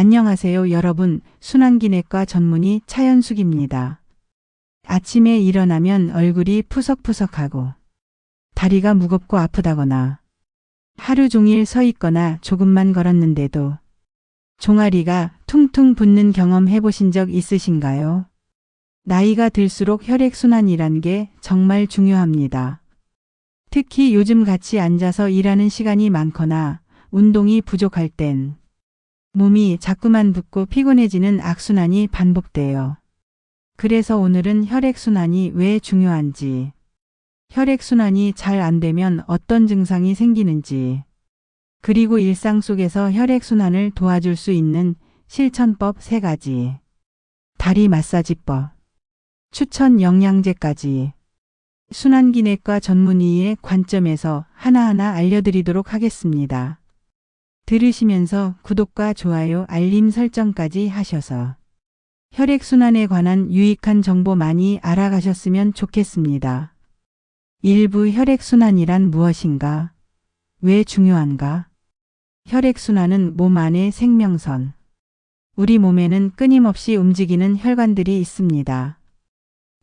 안녕하세요 여러분. 순환기내과 전문의 차연숙입니다. 아침에 일어나면 얼굴이 푸석푸석하고 다리가 무겁고 아프다거나 하루 종일 서 있거나 조금만 걸었는데도 종아리가 퉁퉁 붓는 경험 해보신 적 있으신가요? 나이가 들수록 혈액순환이란 게 정말 중요합니다. 특히 요즘 같이 앉아서 일하는 시간이 많거나 운동이 부족할 땐 몸이 자꾸만 붓고 피곤해지는 악순환이 반복돼요. 그래서 오늘은 혈액순환이 왜 중요한지, 혈액순환이 잘 안 되면 어떤 증상이 생기는지, 그리고 일상 속에서 혈액순환을 도와줄 수 있는 실천법 3가지, 다리 마사지법, 추천 영양제까지 순환기내과 전문의의 관점에서 하나하나 알려드리도록 하겠습니다. 들으시면서 구독과 좋아요, 알림 설정까지 하셔서 혈액순환에 관한 유익한 정보 많이 알아가셨으면 좋겠습니다. 1부 혈액순환이란 무엇인가? 왜 중요한가? 혈액순환은 몸 안의 생명선. 우리 몸에는 끊임없이 움직이는 혈관들이 있습니다.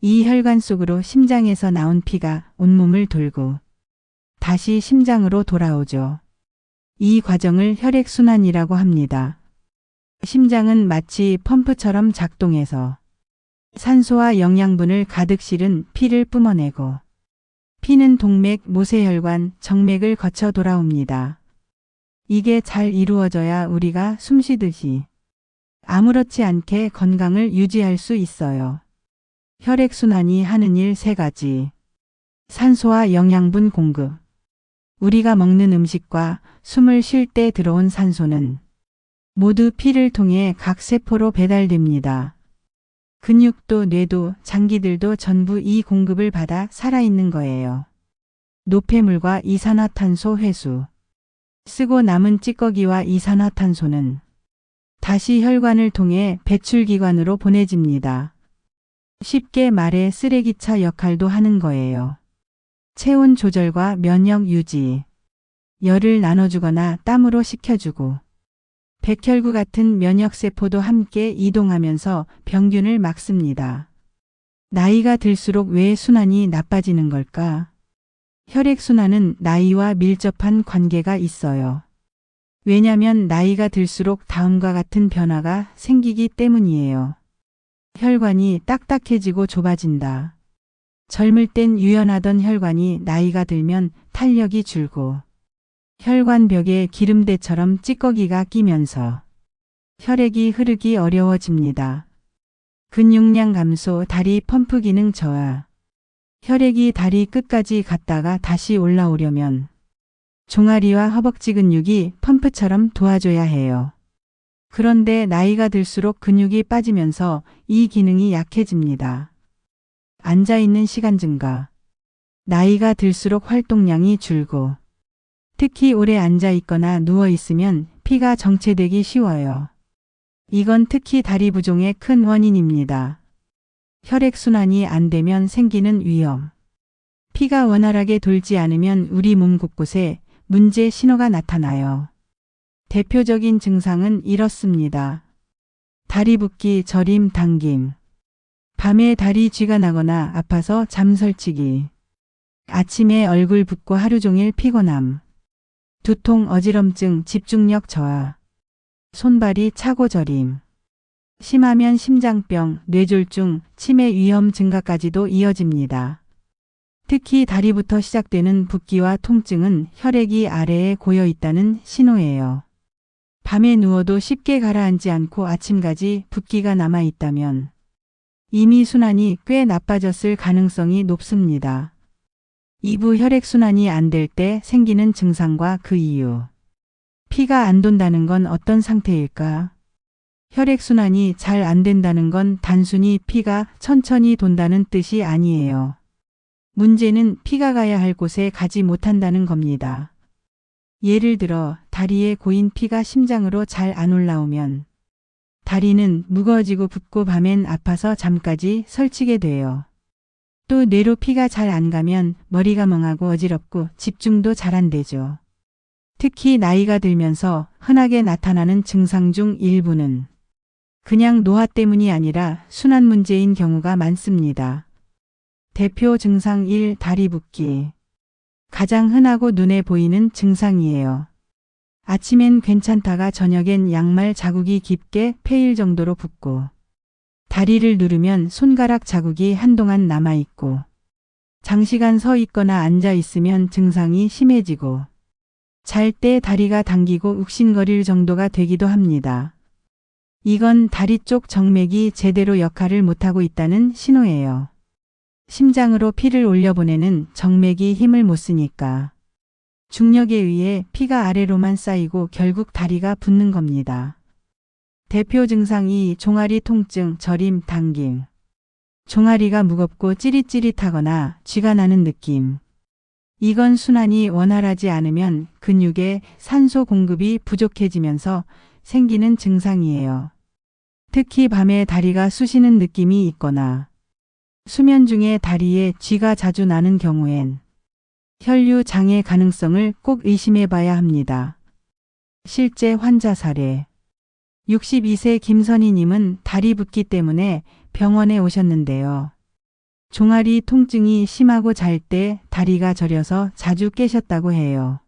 이 혈관 속으로 심장에서 나온 피가 온몸을 돌고 다시 심장으로 돌아오죠. 이 과정을 혈액순환이라고 합니다. 심장은 마치 펌프처럼 작동해서 산소와 영양분을 가득 실은 피를 뿜어내고 피는 동맥, 모세혈관, 정맥을 거쳐 돌아옵니다. 이게 잘 이루어져야 우리가 숨쉬듯이 아무렇지 않게 건강을 유지할 수 있어요. 혈액순환이 하는 일 3가지. 산소와 영양분 공급. 우리가 먹는 음식과 숨을 쉴 때 들어온 산소는 모두 피를 통해 각 세포로 배달됩니다. 근육도 뇌도 장기들도 전부 이 공급을 받아 살아있는 거예요. 노폐물과 이산화탄소 회수. 쓰고 남은 찌꺼기와 이산화탄소는 다시 혈관을 통해 배출기관으로 보내집니다. 쉽게 말해 쓰레기차 역할도 하는 거예요. 체온 조절과 면역 유지, 열을 나눠주거나 땀으로 식혀주고, 백혈구 같은 면역세포도 함께 이동하면서 병균을 막습니다. 나이가 들수록 왜 순환이 나빠지는 걸까? 혈액순환은 나이와 밀접한 관계가 있어요. 왜냐면 나이가 들수록 다음과 같은 변화가 생기기 때문이에요. 혈관이 딱딱해지고 좁아진다. 젊을 땐 유연하던 혈관이 나이가 들면 탄력이 줄고 혈관벽에 기름때처럼 찌꺼기가 끼면서 혈액이 흐르기 어려워집니다. 근육량 감소, 다리 펌프 기능 저하. 혈액이 다리 끝까지 갔다가 다시 올라오려면 종아리와 허벅지 근육이 펌프처럼 도와줘야 해요. 그런데 나이가 들수록 근육이 빠지면서 이 기능이 약해집니다. 앉아있는 시간 증가. 나이가 들수록 활동량이 줄고 특히 오래 앉아있거나 누워있으면 피가 정체되기 쉬워요. 이건 특히 다리 부종의 큰 원인입니다. 혈액순환이 안 되면 생기는 위험. 피가 원활하게 돌지 않으면 우리 몸 곳곳에 문제 신호가 나타나요. 대표적인 증상은 이렇습니다. 다리 붓기, 저림, 당김. 밤에 다리 쥐가 나거나 아파서 잠설치기. 아침에 얼굴 붓고 하루 종일 피곤함. 두통, 어지럼증, 집중력 저하. 손발이 차고 저림. 심하면 심장병, 뇌졸중, 치매 위험 증가까지도 이어집니다. 특히 다리부터 시작되는 붓기와 통증은 혈액이 아래에 고여 있다는 신호예요. 밤에 누워도 쉽게 가라앉지 않고 아침까지 붓기가 남아 있다면 이미 순환이 꽤 나빠졌을 가능성이 높습니다. 2부 혈액순환이 안 될 때 생기는 증상과 그 이유. 피가 안 돈다는 건 어떤 상태일까? 혈액순환이 잘 안 된다는 건 단순히 피가 천천히 돈다는 뜻이 아니에요. 문제는 피가 가야 할 곳에 가지 못한다는 겁니다. 예를 들어 다리에 고인 피가 심장으로 잘 안 올라오면 다리는 무거워지고 붓고 밤엔 아파서 잠까지 설치게 돼요. 또 뇌로 피가 잘 안 가면 머리가 멍하고 어지럽고 집중도 잘 안 되죠. 특히 나이가 들면서 흔하게 나타나는 증상 중 일부는 그냥 노화 때문이 아니라 순환 문제인 경우가 많습니다. 대표 증상 1. 다리 붓기. 가장 흔하고 눈에 보이는 증상이에요. 아침엔 괜찮다가 저녁엔 양말 자국이 깊게 패일 정도로 붓고 다리를 누르면 손가락 자국이 한동안 남아있고 장시간 서 있거나 앉아 있으면 증상이 심해지고 잘 때 다리가 당기고 욱신거릴 정도가 되기도 합니다. 이건 다리 쪽 정맥이 제대로 역할을 못하고 있다는 신호예요. 심장으로 피를 올려보내는 정맥이 힘을 못 쓰니까 중력에 의해 피가 아래로만 쌓이고 결국 다리가 붓는 겁니다. 대표 증상 2. 종아리 통증, 저림, 당김. 종아리가 무겁고 찌릿찌릿하거나 쥐가 나는 느낌. 이건 순환이 원활하지 않으면 근육에 산소 공급이 부족해지면서 생기는 증상이에요. 특히 밤에 다리가 쑤시는 느낌이 있거나 수면 중에 다리에 쥐가 자주 나는 경우엔 혈류 장애 가능성을 꼭 의심해 봐야 합니다. 실제 환자 사례. 62세 김선희님은 다리 붓기 때문에 병원에 오셨는데요. 종아리 통증이 심하고 잘 때 다리가 저려서 자주 깨셨다고 해요.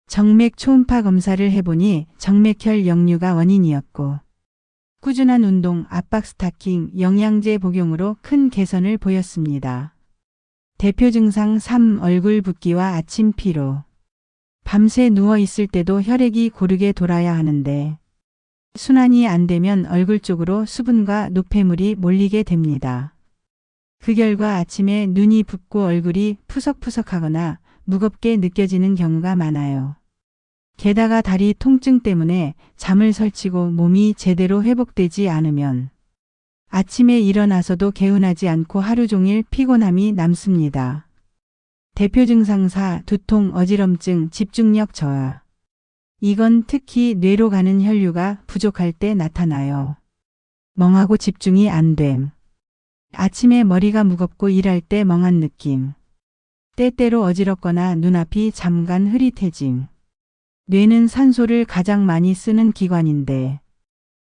정맥 초음파 검사를 해보니 정맥혈 역류가 원인이었고 꾸준한 운동, 압박 스타킹, 영양제 복용으로 큰 개선을 보였습니다. 대표 증상 3. 얼굴 붓기와 아침 피로. 밤새 누워 있을 때도 혈액이 고르게 돌아야 하는데 순환이 안 되면 얼굴 쪽으로 수분과 노폐물이 몰리게 됩니다. 그 결과 아침에 눈이 붓고 얼굴이 푸석푸석하거나 무겁게 느껴지는 경우가 많아요. 게다가 다리 통증 때문에 잠을 설치고 몸이 제대로 회복되지 않으면 아침에 일어나서도 개운하지 않고 하루 종일 피곤함이 남습니다. 대표 증상 4. 두통, 어지럼증, 집중력 저하. 이건 특히 뇌로 가는 혈류가 부족할 때 나타나요. 멍하고 집중이 안 됨. 아침에 머리가 무겁고 일할 때 멍한 느낌. 때때로 어지럽거나 눈앞이 잠깐 흐릿해짐. 뇌는 산소를 가장 많이 쓰는 기관인데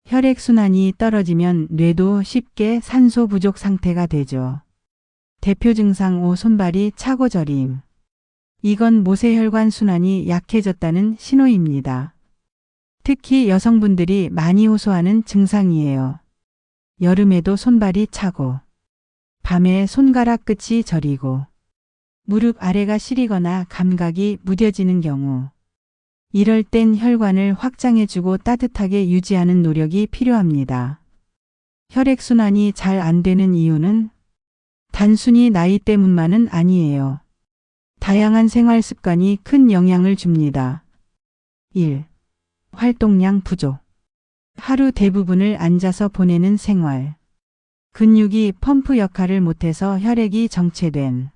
혈액순환이 떨어지면 뇌도 쉽게 산소 부족 상태가 되죠. 대표 증상 5. 손발이 차고 저림. 이건 모세혈관 순환이 약해졌다는 신호입니다. 특히 여성분들이 많이 호소하는 증상이에요. 여름에도 손발이 차고 밤에 손가락 끝이 저리고 무릎 아래가 시리거나 감각이 무뎌지는 경우 이럴 땐 혈관을 확장해주고 따뜻하게 유지하는 노력이 필요합니다. 혈액순환이 잘 안 되는 이유는 단순히 나이 때문만은 아니에요. 다양한 생활 습관이 큰 영향을 줍니다. 1. 활동량 부족. 하루 대부분을 앉아서 보내는 생활. 근육이 펌프 역할을 못해서 혈액이 정체된.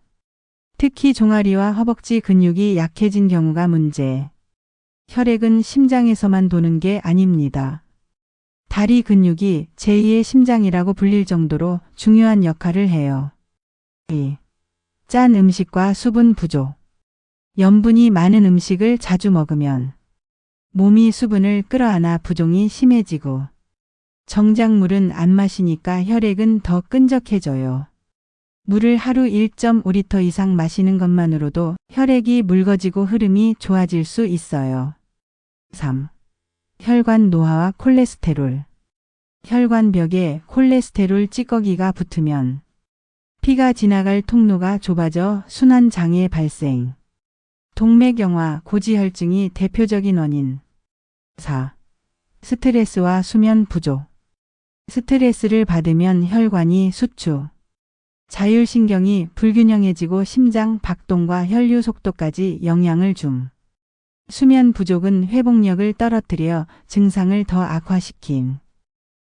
특히 종아리와 허벅지 근육이 약해진 경우가 문제. 혈액은 심장에서만 도는 게 아닙니다. 다리 근육이 제2의 심장이라고 불릴 정도로 중요한 역할을 해요. 2. 짠 음식과 수분 부족. 염분이 많은 음식을 자주 먹으면 몸이 수분을 끌어안아 부종이 심해지고 정작물은 안 마시니까 혈액은 더 끈적해져요. 물을 하루 1.5리터 이상 마시는 것만으로도 혈액이 묽어지고 흐름이 좋아질 수 있어요. 3. 혈관 노화와 콜레스테롤. 혈관벽에 콜레스테롤 찌꺼기가 붙으면 피가 지나갈 통로가 좁아져 순환장애 발생. 동맥경화, 고지혈증이 대표적인 원인. 4. 스트레스와 수면 부족. 스트레스를 받으면 혈관이 수축, 자율신경이 불균형해지고 심장 박동과 혈류 속도까지 영향을 줌. 수면 부족은 회복력을 떨어뜨려 증상을 더 악화시킴.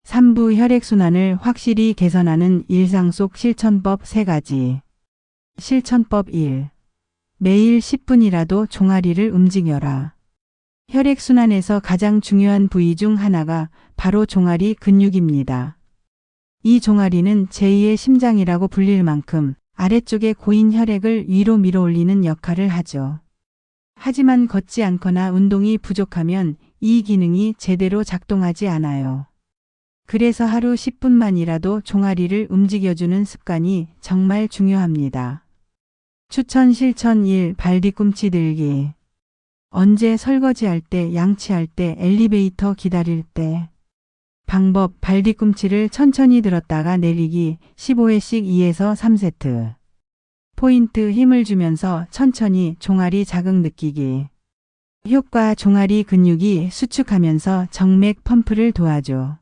3부 혈액순환을 확실히 개선하는 일상 속 실천법 3가지. 실천법 1. 매일 10분이라도 종아리를 움직여라. 혈액순환에서 가장 중요한 부위 중 하나가 바로 종아리 근육입니다. 이 종아리는 제2의 심장이라고 불릴 만큼 아래쪽에 고인 혈액을 위로 밀어올리는 역할을 하죠. 하지만 걷지 않거나 운동이 부족하면 이 기능이 제대로 작동하지 않아요. 그래서 하루 10분만이라도 종아리를 움직여주는 습관이 정말 중요합니다. 추천 실천 1. 발 뒤꿈치 들기. 언제 설거지할 때, 양치할 때, 엘리베이터 기다릴 때. 방법, 발 뒤꿈치를 천천히 들었다가 내리기 15회씩 2에서 3세트. 포인트, 힘을 주면서 천천히 종아리 자극 느끼기. 효과, 종아리 근육이 수축하면서 정맥 펌프를 도와줘.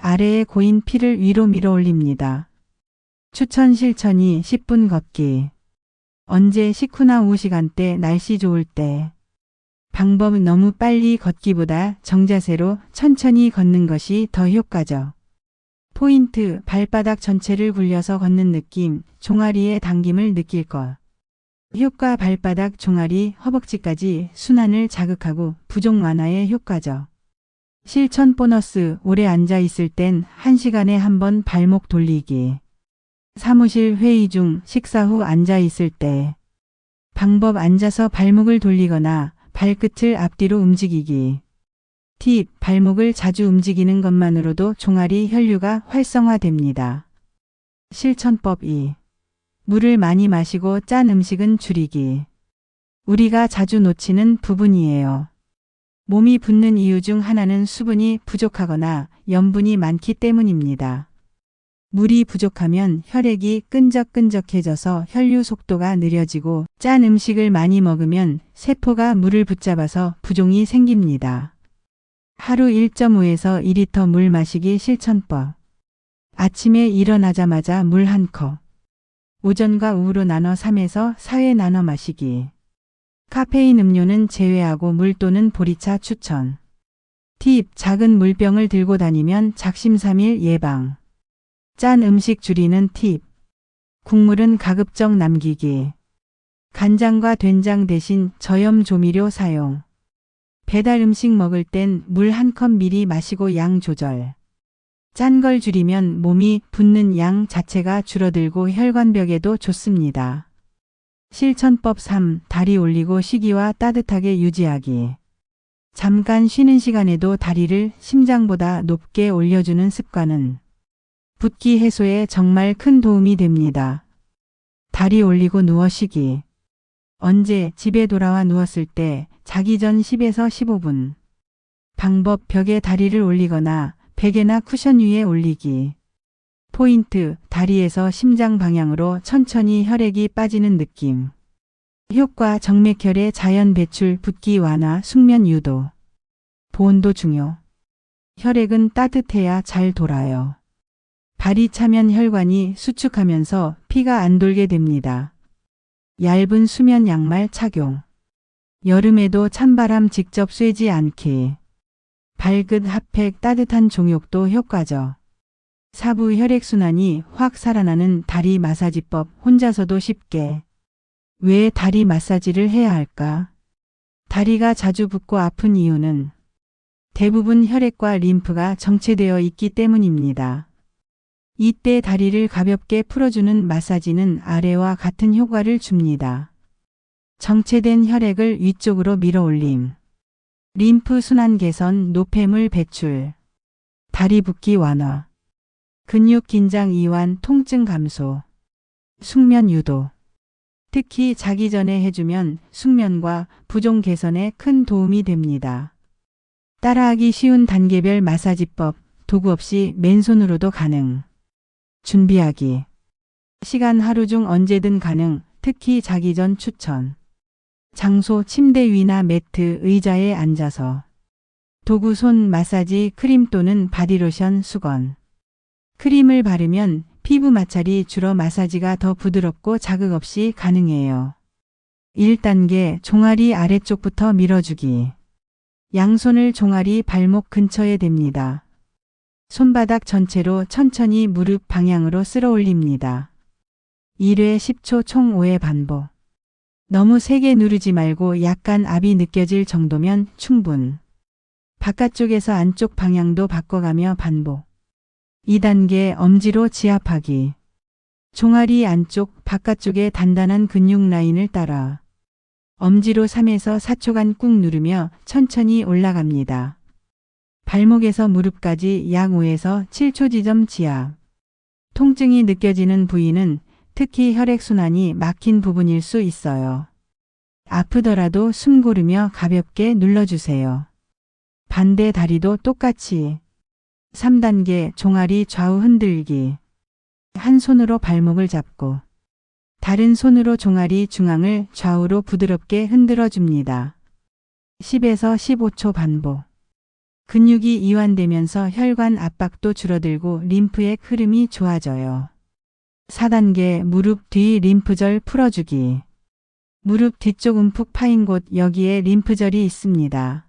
아래에 고인 피를 위로 밀어 올립니다. 추천 실천 2. 10분 걷기. 언제 식후나 오후 시간대, 날씨 좋을 때. 방법은 너무 빨리 걷기보다 정자세로 천천히 걷는 것이 더 효과적. 포인트, 발바닥 전체를 굴려서 걷는 느낌, 종아리의 당김을 느낄 것. 효과, 발바닥, 종아리, 허벅지까지 순환을 자극하고 부종 완화에 효과적. 실천 보너스, 오래 앉아 있을 땐 1시간에 한 번 발목 돌리기. 사무실 회의 중, 식사 후 앉아 있을 때. 방법, 앉아서 발목을 돌리거나 발끝을 앞뒤로 움직이기. 팁, 발목을 자주 움직이는 것만으로도 종아리 혈류가 활성화됩니다. 실천법 2. 물을 많이 마시고 짠 음식은 줄이기. 우리가 자주 놓치는 부분이에요. 몸이 붓는 이유 중 하나는 수분이 부족하거나 염분이 많기 때문입니다. 물이 부족하면 혈액이 끈적끈적해져서 혈류 속도가 느려지고 짠 음식을 많이 먹으면 세포가 물을 붙잡아서 부종이 생깁니다. 하루 1.5에서 2리터 물 마시기 실천법. 아침에 일어나자마자 물 1컵. 오전과 오후로 나눠 3에서 4회 나눠 마시기. 카페인 음료는 제외하고 물 또는 보리차 추천. 팁, 작은 물병을 들고 다니면 작심삼일 예방. 짠 음식 줄이는 팁. 국물은 가급적 남기기. 간장과 된장 대신 저염 조미료 사용. 배달 음식 먹을 땐 물 1컵 미리 마시고 양 조절. 짠 걸 줄이면 몸이 붓는 양 자체가 줄어들고 혈관벽에도 좋습니다. 실천법 3. 다리 올리고 쉬기와 따뜻하게 유지하기. 잠깐 쉬는 시간에도 다리를 심장보다 높게 올려주는 습관은 붓기 해소에 정말 큰 도움이 됩니다. 다리 올리고 누워 쉬기. 언제, 집에 돌아와 누웠을 때 자기 전 10에서 15분. 방법, 벽에 다리를 올리거나 베개나 쿠션 위에 올리기. 포인트, 다리에서 심장 방향으로 천천히 혈액이 빠지는 느낌. 효과, 정맥혈의 자연 배출, 붓기 완화, 숙면 유도. 보온도 중요. 혈액은 따뜻해야 잘 돌아요. 발이 차면 혈관이 수축하면서 피가 안 돌게 됩니다. 얇은 수면 양말 착용. 여름에도 찬바람 직접 쐬지 않기. 발끝 핫팩, 따뜻한 종욕도 효과적. 사부 혈액순환이 확 살아나는 다리 마사지법, 혼자서도 쉽게. 왜 다리 마사지를 해야 할까? 다리가 자주 붓고 아픈 이유는 대부분 혈액과 림프가 정체되어 있기 때문입니다. 이때 다리를 가볍게 풀어주는 마사지는 아래와 같은 효과를 줍니다. 정체된 혈액을 위쪽으로 밀어 올림. 림프 순환 개선, 노폐물 배출. 다리 붓기 완화. 근육 긴장 이완, 통증 감소. 숙면 유도. 특히 자기 전에 해주면 숙면과 부종 개선에 큰 도움이 됩니다. 따라하기 쉬운 단계별 마사지법, 도구 없이 맨손으로도 가능. 준비하기. 시간 하루 중 언제든 가능, 특히 자기 전 추천. 장소, 침대 위나 매트, 의자에 앉아서. 도구, 손 마사지 크림 또는 바디로션, 수건. 크림을 바르면 피부 마찰이 줄어 마사지가 더 부드럽고 자극 없이 가능해요. 1단계, 종아리 아래쪽부터 밀어주기. 양손을 종아리 발목 근처에 댑니다. 손바닥 전체로 천천히 무릎 방향으로 쓸어 올립니다. 1회 10초 총 5회 반복. 너무 세게 누르지 말고 약간 압이 느껴질 정도면 충분. 바깥쪽에서 안쪽 방향도 바꿔가며 반복. 2단계, 엄지로 지압하기. 종아리 안쪽, 바깥쪽의 단단한 근육 라인을 따라 엄지로 3에서 4초간 꾹 누르며 천천히 올라갑니다. 발목에서 무릎까지 약 5에서 7초 지점 지압. 통증이 느껴지는 부위는 특히 혈액순환이 막힌 부분일 수 있어요. 아프더라도 숨 고르며 가볍게 눌러주세요. 반대 다리도 똑같이. 3단계 종아리 좌우 흔들기. 한 손으로 발목을 잡고 다른 손으로 종아리 중앙을 좌우로 부드럽게 흔들어 줍니다. 10에서 15초 반복. 근육이 이완되면서 혈관 압박도 줄어들고 림프의 흐름이 좋아져요. 4단계 무릎 뒤 림프절 풀어주기. 무릎 뒤쪽 움푹 파인 곳 여기에 림프절이 있습니다.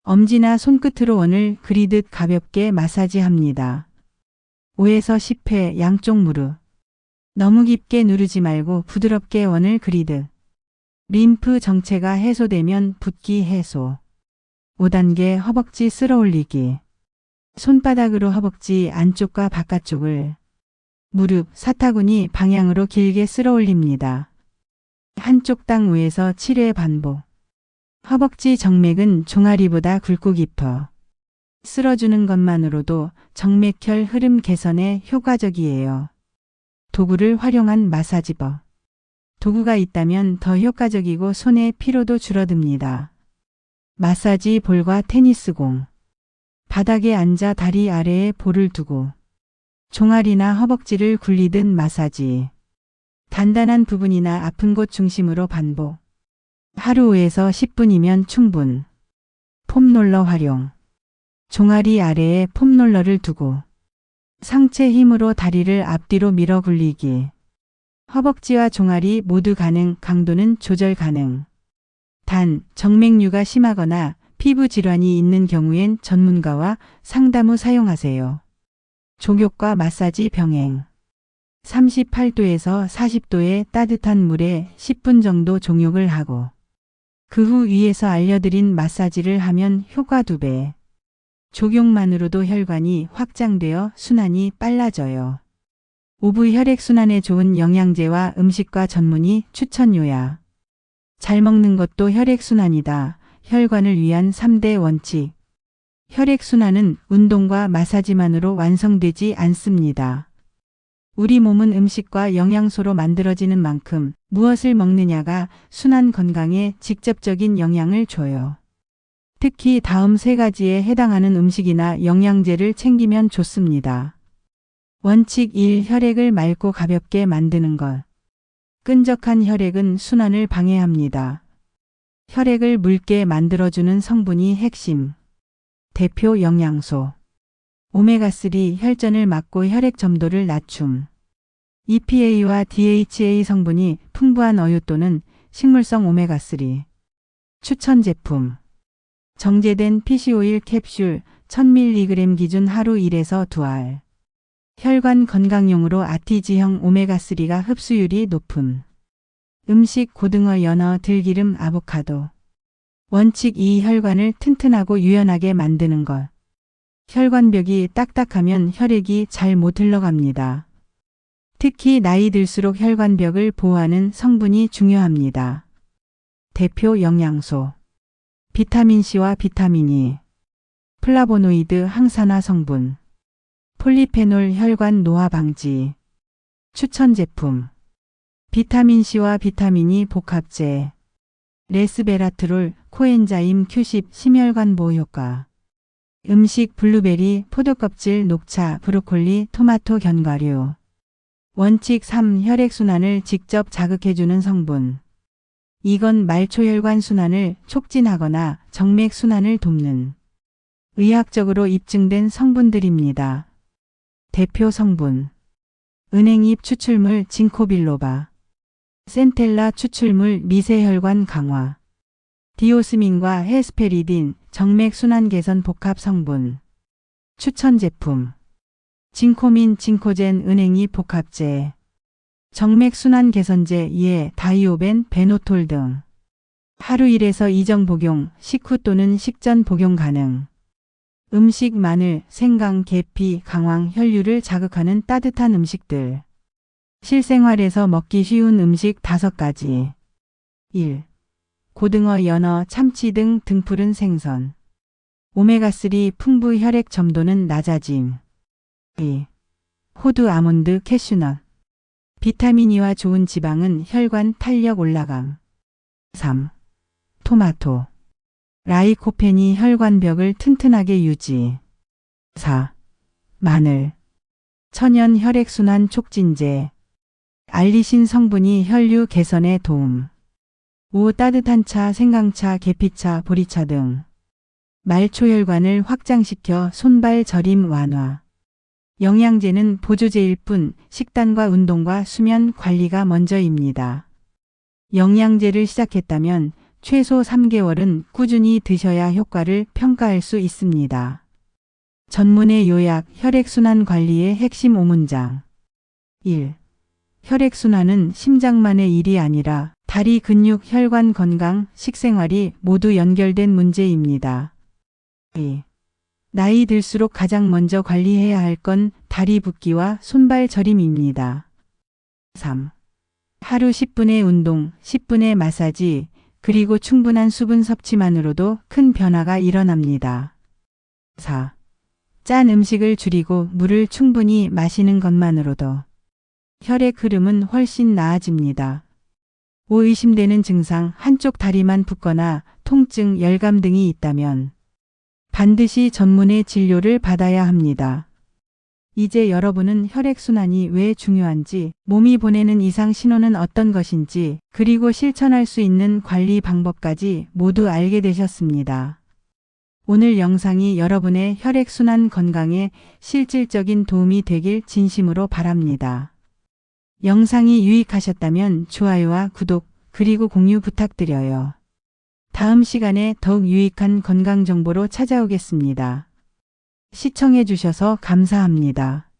엄지나 손끝으로 원을 그리듯 가볍게 마사지합니다. 5에서 10회 양쪽 무릎. 너무 깊게 누르지 말고 부드럽게 원을 그리듯. 림프 정체가 해소되면 붓기 해소. 5단계 허벅지 쓸어 올리기. 손바닥으로 허벅지 안쪽과 바깥쪽을 무릎, 사타구니 방향으로 길게 쓸어 올립니다. 한쪽당 5에서 7회 반복. 허벅지 정맥은 종아리보다 굵고 깊어. 쓸어주는 것만으로도 정맥혈 흐름 개선에 효과적이에요. 도구를 활용한 마사지법. 도구가 있다면 더 효과적이고 손의 피로도 줄어듭니다. 마사지 볼과 테니스공. 바닥에 앉아 다리 아래에 볼을 두고 종아리나 허벅지를 굴리듯 마사지. 단단한 부분이나 아픈 곳 중심으로 반복. 하루 5에서 10분이면 충분. 폼롤러 활용. 종아리 아래에 폼롤러를 두고 상체 힘으로 다리를 앞뒤로 밀어 굴리기. 허벅지와 종아리 모두 가능, 강도는 조절 가능. 단, 정맥류가 심하거나 피부 질환이 있는 경우엔 전문가와 상담 후 사용하세요. 족욕과 마사지 병행. 38도에서 40도의 따뜻한 물에 10분 정도 종욕을 하고 그 후 위에서 알려드린 마사지를 하면 효과 2배. 족욕만으로도 혈관이 확장되어 순환이 빨라져요. 오부 혈액순환에 좋은 영양제와 음식과 전문의 추천 요약. 잘 먹는 것도 혈액순환이다. 혈관을 위한 3대 원칙. 혈액순환은 운동과 마사지만으로 완성되지 않습니다. 우리 몸은 음식과 영양소로 만들어지는 만큼 무엇을 먹느냐가 순환 건강에 직접적인 영향을 줘요. 특히 다음 3가지에 해당하는 음식이나 영양제를 챙기면 좋습니다. 원칙 1. 혈액을 맑고 가볍게 만드는 것. 끈적한 혈액은 순환을 방해합니다. 혈액을 묽게 만들어주는 성분이 핵심. 대표 영양소. 오메가3 혈전을 막고 혈액 점도를 낮춤. EPA와 DHA 성분이 풍부한 어유 또는 식물성 오메가3. 추천 제품. 정제된 피시오일 캡슐 1000mg 기준 하루 1에서 2알. 혈관 건강용으로 아티지형 오메가3가 흡수율이 높음. 음식 고등어, 연어, 들기름, 아보카도. 원칙 2. 혈관을 튼튼하고 유연하게 만드는 것. 혈관벽이 딱딱하면 혈액이 잘 못 흘러갑니다. 특히 나이 들수록 혈관벽을 보호하는 성분이 중요합니다. 대표 영양소. 비타민C와 비타민 E. 플라보노이드 항산화 성분. 폴리페놀 혈관 노화 방지. 추천 제품. 비타민C와 비타민 E 복합제. 레스베라트롤, 코엔자임 Q10 심혈관 보호 효과. 음식 블루베리, 포도껍질, 녹차, 브로콜리, 토마토 견과류. 원칙 3. 혈액순환을 직접 자극해주는 성분. 이건 말초혈관 순환을 촉진하거나 정맥순환을 돕는 의학적으로 입증된 성분들입니다. 대표 성분. 은행잎 추출물 징코빌로바. 센텔라 추출물 미세혈관 강화. 디오스민과 헤스페리딘 정맥순환 개선 복합 성분. 추천 제품. 징코민 징코젠 은행잎 복합제. 정맥순환 개선제 예 다이오벤 베노톨 등. 하루 1에서 2정 복용, 식후 또는 식전 복용 가능. 음식 마늘, 생강, 계피, 강황, 혈류를 자극하는 따뜻한 음식들. 실생활에서 먹기 쉬운 음식 5가지. 1. 고등어, 연어, 참치 등 등푸른 생선. 오메가3 풍부 혈액 점도는 낮아짐. 2. 호두, 아몬드, 캐슈넛. 비타민 E와 좋은 지방은 혈관 탄력 올라감. 3. 토마토. 라이코펜이 혈관벽을 튼튼하게 유지. 4. 마늘. 천연 혈액순환 촉진제. 알리신 성분이 혈류 개선에 도움. 5. 따뜻한 차, 생강차, 계피차, 보리차 등. 말초혈관을 확장시켜 손발 저림 완화. 영양제는 보조제일 뿐 식단과 운동과 수면 관리가 먼저입니다. 영양제를 시작했다면 최소 3개월은 꾸준히 드셔야 효과를 평가할 수 있습니다. 전문의 요약, 혈액순환 관리의 핵심 5문장. 1. 혈액순환은 심장만의 일이 아니라 다리, 근육, 혈관 건강, 식생활이 모두 연결된 문제입니다. 2. 나이 들수록 가장 먼저 관리해야 할 건 다리 붓기와 손발 저림입니다. 3. 하루 10분의 운동, 10분의 마사지, 그리고 충분한 수분 섭취만으로도 큰 변화가 일어납니다. 4. 짠 음식을 줄이고 물을 충분히 마시는 것만으로도 혈액 흐름은 훨씬 나아집니다. 5. 의심되는 증상, 한쪽 다리만 붓거나 통증, 열감 등이 있다면 반드시 전문의 진료를 받아야 합니다. 이제 여러분은 혈액순환이 왜 중요한지, 몸이 보내는 이상 신호는 어떤 것인지, 그리고 실천할 수 있는 관리 방법까지 모두 알게 되셨습니다. 오늘 영상이 여러분의 혈액순환 건강에 실질적인 도움이 되길 진심으로 바랍니다. 영상이 유익하셨다면 좋아요와 구독, 그리고 공유 부탁드려요. 다음 시간에 더욱 유익한 건강 정보로 찾아오겠습니다. 시청해 주셔서 감사합니다.